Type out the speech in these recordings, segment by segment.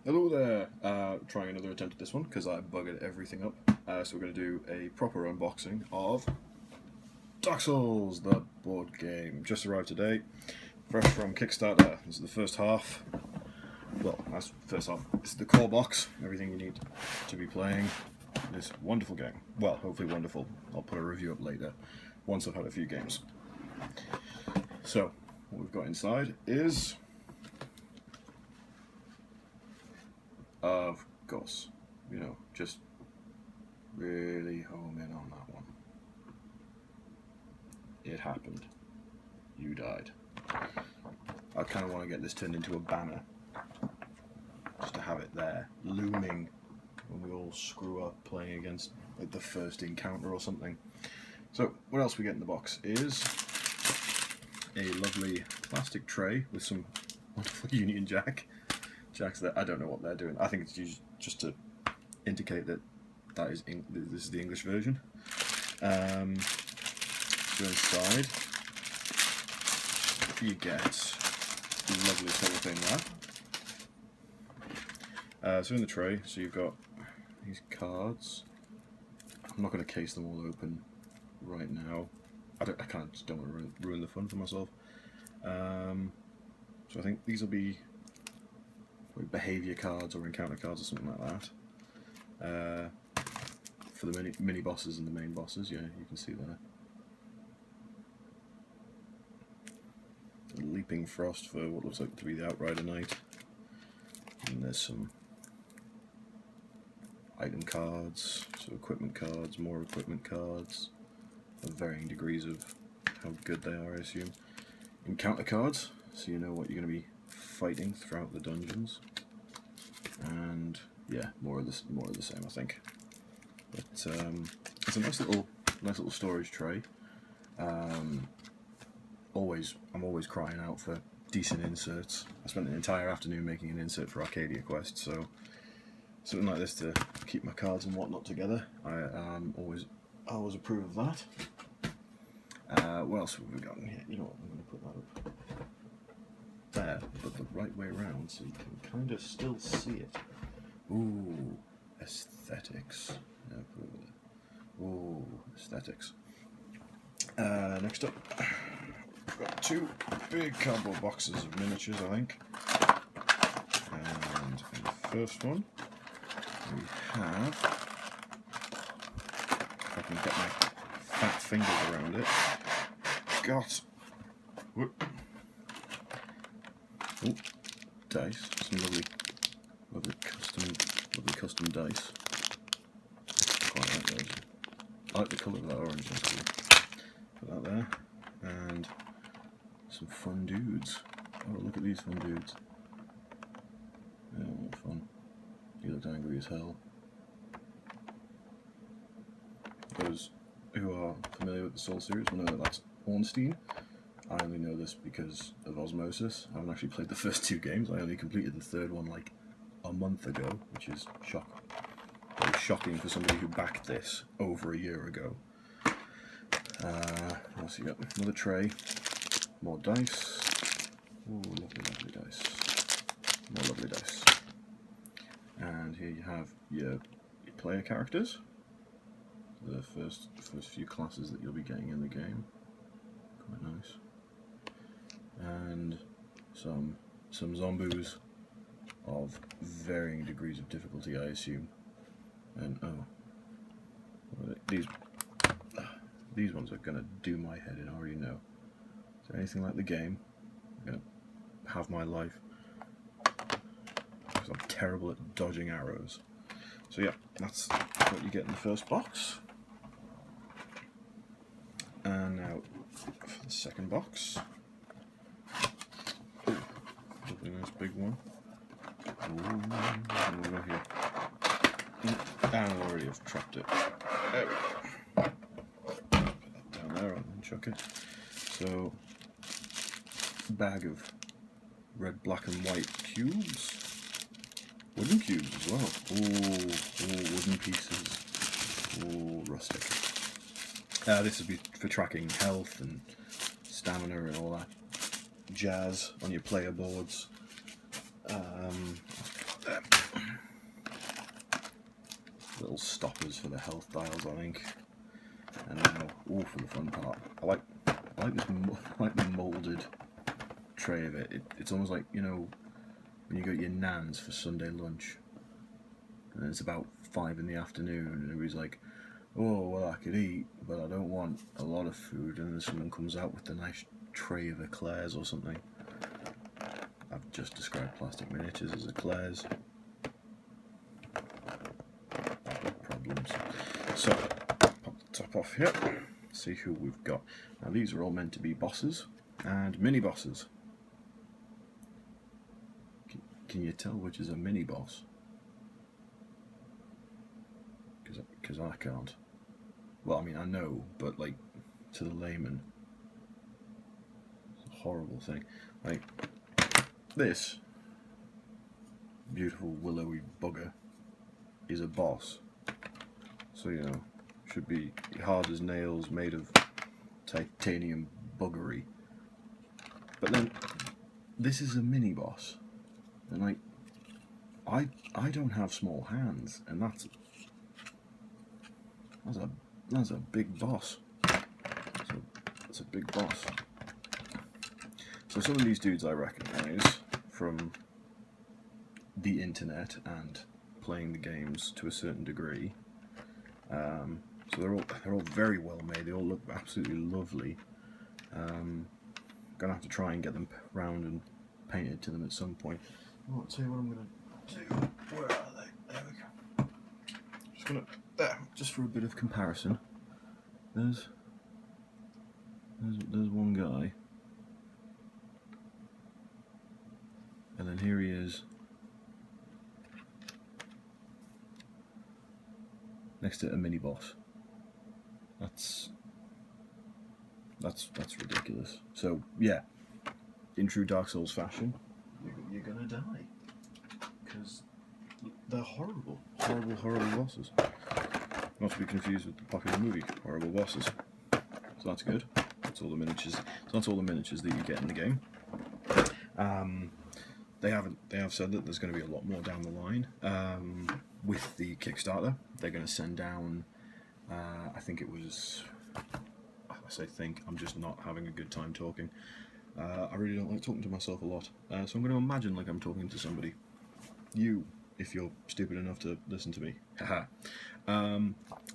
Hello there, trying another attempt at this one because I buggered everything up. So we're going to do a proper unboxing of Dark Souls, the board game. Just arrived today, fresh from Kickstarter. This is the first half. Well, that's first half. This is the core box, everything you need to be playing this wonderful game. Well, hopefully wonderful. I'll put a review up later, once I've had a few games. So, what we've got inside is... Of course, just really home in on that one. It happened. You died. I kind of want to get this turned into a banner. Just to have it there, looming when we all screw up playing against like the first encounter or something. So, what else we get in the box is a lovely plastic tray with some wonderful Union Jacks that I don't know what they're doing. I think it's just to indicate that this is the English version. So inside you get a lovely little thing there. So in the tray, so you've got these cards. I'm not going to case them all open right now. I just don't want to ruin the fun for myself. So I think these will be behaviour cards or encounter cards or something like that. For the mini bosses and the main bosses, yeah, you can see there. Leaping Frost for what looks like to be the Outrider Knight. And there's some item cards, so equipment cards, more equipment cards, of varying degrees of how good they are, I assume. Encounter cards, so you know what you're going to be fighting throughout the dungeons, and yeah, more of the same, I think. But it's a nice little storage tray. I'm always crying out for decent inserts. I spent an entire afternoon making an insert for Arcadia Quest, so something like this to keep my cards and whatnot together. I always approve of that. What else have we got in here? You know what? I'm going to put that up there, but the right way around, so you can kind of still see it. Ooh, aesthetics. Yeah, put it over there. Ooh, aesthetics. Next up, we've got two big cardboard boxes of miniatures, I think. And in the first one, we have, if I can get my fat fingers around it, got dice, some lovely custom dice. Quite like those. I like the colour of that orange. That's cool. Put that there, and some fun dudes. Oh, look at these fun dudes. Yeah, fun. He looked angry as hell. Those who are familiar with the Soul series will know that that's Ornstein. I only know this because of osmosis. I haven't actually played the first two games. I only completed the third one like a month ago, which is very shocking for somebody who backed this over a year ago. What else you got? Another tray, more dice. Ooh, lovely dice. More lovely dice. And here you have your player characters. The first few classes that you'll be getting in the game. Quite nice. And some zombies of varying degrees of difficulty, I assume. And these ones are gonna do my head in, I already know. Is there anything like the game? I'm gonna have my life, because I'm terrible at dodging arrows. So yeah, that's what you get in the first box. And now for the second box. Ooh, lovely nice big one. Ooh, we'll go here. And I already have trapped it. There we go. Put that down there and then chuck it. So, bag of red, black and white cubes. Wooden cubes as well. Ooh, wooden pieces. Ooh, rustic. This would be for tracking health and stamina and all that jazz on your player boards. little stoppers for the health dials, I think. And now, for the fun part, I like the moulded tray of it. It's almost like, you know, when you go to your nan's for Sunday lunch, and it's about 5 in the afternoon, and everybody's like, oh, well, I could eat, but I don't want a lot of food, and then someone comes out with a nice tray of eclairs or something. I've just described plastic miniatures as eclairs. I've got problems. So, pop the top off here, see who we've got. Now these are all meant to be bosses and mini-bosses. Can you tell which is a mini-boss? Because I can't. Well, I mean, I know, but like, to the layman, it's a horrible thing. Like, this beautiful willowy bugger is a boss. So, you know, should be hard as nails, made of titanium buggery. But then, this is a mini-boss. And like, I don't have small hands, and that's a big boss. That's a big boss. So some of these dudes I recognise from the internet and playing the games to a certain degree. So they're all very well made. They all look absolutely lovely. Gonna have to try and get them round and painted to them at some point. Oh, I'll tell you what I'm gonna do. Where are they? There we go. Just gonna just for a bit of comparison. There's one guy, and then here he is next to a mini boss. That's ridiculous. So yeah, in true Dark Souls fashion, you're gonna die because they're horrible bosses. Not to be confused with the popular movie Horrible Bosses. So that's good. That's all the miniatures. So that's all the miniatures that you get in the game. They have said that there's going to be a lot more down the line. With the Kickstarter, they're going to send down. I think it was. I say think. I'm just not having a good time talking. I really don't like talking to myself a lot. So I'm going to imagine like I'm talking to somebody. You, if you're stupid enough to listen to me. Haha.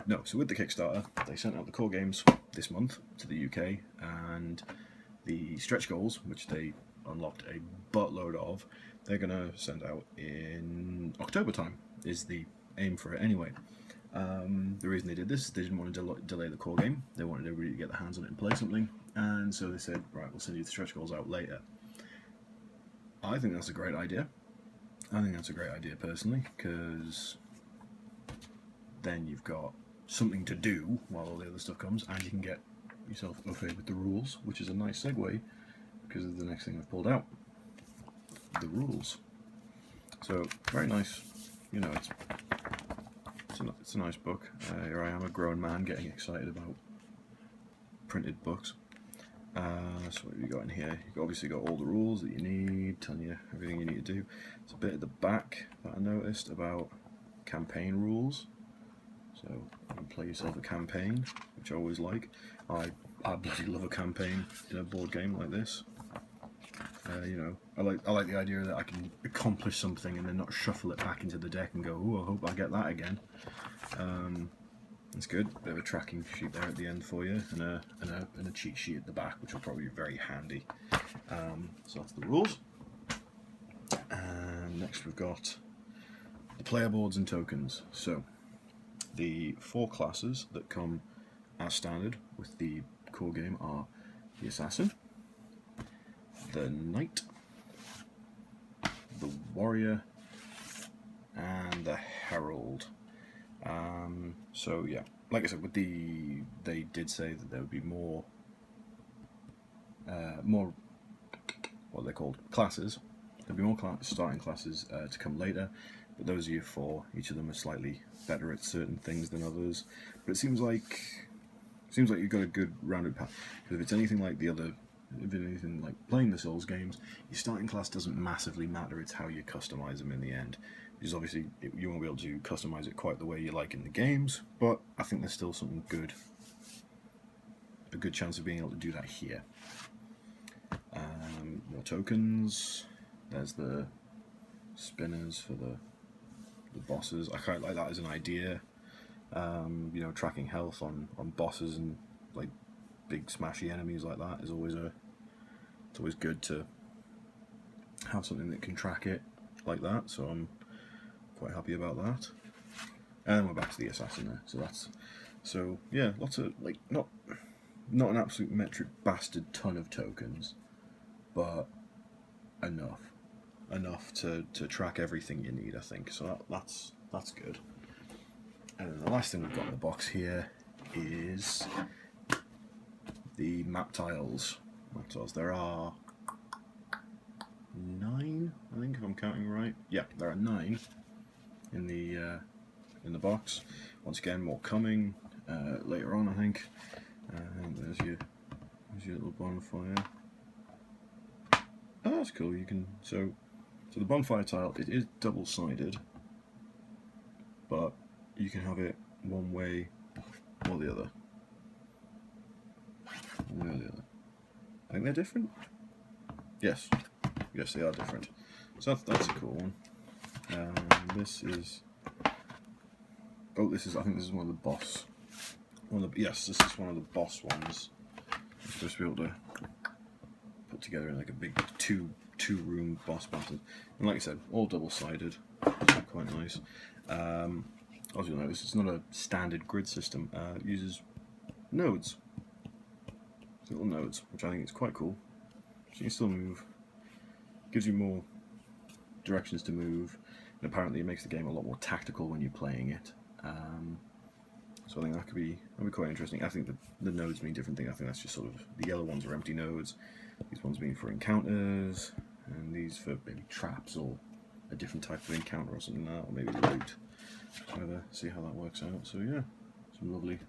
No, so with the Kickstarter, they sent out the core games this month to the UK, and the stretch goals, which they unlocked a buttload of, they're going to send out in October time, is the aim for it anyway. The reason they did this is they didn't want to delay the core game. They wanted everybody to get their hands on it and play something, and so they said, right, we'll send you the stretch goals out later. I think that's a great idea. I think that's a great idea personally, because then you've got something to do while all the other stuff comes, and you can get yourself au fait with the rules, which is a nice segue, because of the next thing I've pulled out. The rules. So, very nice, you know, it's a nice book. Here I am, a grown man, getting excited about printed books. So what have you got in here? You've obviously got all the rules that you need, telling you everything you need to do. There's a bit at the back that I noticed about campaign rules. So you can play yourself a campaign, which I always like. I bloody love a campaign in a board game like this. You know, I like the idea that I can accomplish something and then not shuffle it back into the deck and go, oh, I hope I get that again. That's good. Bit of a tracking sheet there at the end for you, and a cheat sheet at the back, which will probably be very handy. So that's the rules. And next we've got the player boards and tokens. So the 4 classes that come as standard with the core game are the Assassin, the Knight, the Warrior, and the Herald. So yeah, like I said, with they did say that there would be more what they're called classes. There'll be more starting classes to come later, but those are your 4. Each of them are slightly better at certain things than others. But it seems like you've got a good rounded path. Because if it's anything like the other if anything, like playing the Souls games, your starting class doesn't massively matter. It's how you customize them in the end. Because obviously you won't be able to customize it quite the way you like in the games, but I think there's still something good, a good chance of being able to do that here. More tokens. There's the spinners for the bosses. I quite like that as an idea. You know, tracking health on bosses and like big smashy enemies like that is always it's always good to have something that can track it like that. So I'm quite happy about that. And we're back to the assassin there. So yeah, lots of like not an absolute metric bastard ton of tokens, but enough to track everything you need, I think. So that's good. And then the last thing we've got in the box here is the map tiles. There are 9, I think, if I'm counting right. Yeah, there are 9 in the box. Once again, more coming later on, I think. And there's your little bonfire. Oh, that's cool. You can so the bonfire tile, it is double-sided, but you can have it one way or the other. One way or the other. I think they're different. Yes, they are different. So that's a cool one. This is. Oh, I think this is one of the boss. Yes, this is one of the boss ones. You're supposed to be able to put together in like a big two-room boss battle. And like I said, all double-sided. So quite nice. As you'll notice, it's not a standard grid system. It uses nodes. Little nodes, which I think is quite cool. So you can still move. Gives you more directions to move. And apparently it makes the game a lot more tactical when you're playing it. So I think that'd be quite interesting. I think the nodes mean different things. I think that's just sort of, the yellow ones are empty nodes, these ones mean for encounters, and these for maybe traps or a different type of encounter or something like that, or maybe loot. However, see how that works out. So yeah, some lovely.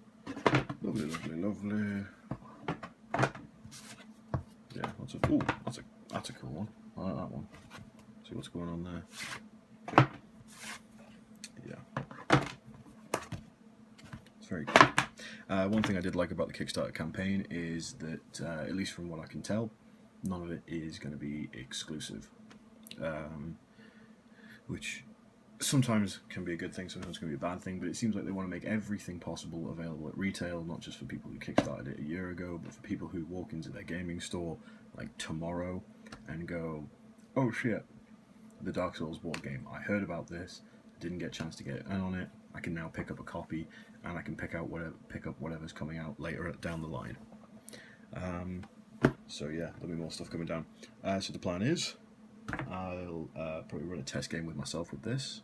Yeah, that's a cool one. I like that one. See what's going on there. Yeah. It's very cool. One thing I did like about the Kickstarter campaign is that, at least from what I can tell, none of it is going to be exclusive. Which sometimes can be a good thing, sometimes can be a bad thing, but it seems like they want to make everything possible available at retail, not just for people who kickstarted it a year ago, but for people who walk into their gaming store like tomorrow and go, oh shit, the Dark Souls board game, I heard about this, didn't get a chance to get in on it, I can now pick up a copy and I can pick up whatever's coming out later down the line. So yeah, there'll be more stuff coming down. So the plan is, I'll probably run a test game with myself with this,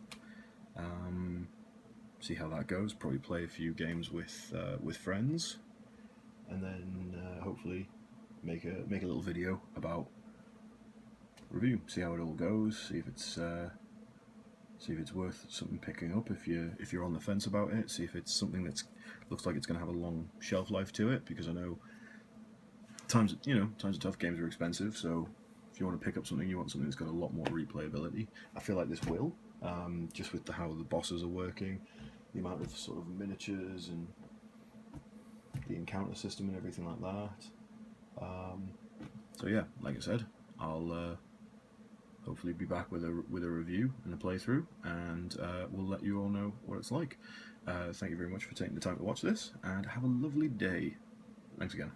see how that goes, probably play a few games with friends, and then hopefully make a little video about review, see how it all goes, see if it's worth something picking up if you're on the fence about it, see if it's something that looks like it's going to have a long shelf life to it, because I know times are tough, games are expensive, so if you want to pick up something, you want something that's got a lot more replayability. I feel like this will, just with how the bosses are working, the amount of sort of miniatures and the encounter system and everything like that. So yeah, like I said, I'll hopefully be back with a review and a playthrough, and we'll let you all know what it's like. Thank you very much for taking the time to watch this, and have a lovely day. Thanks again.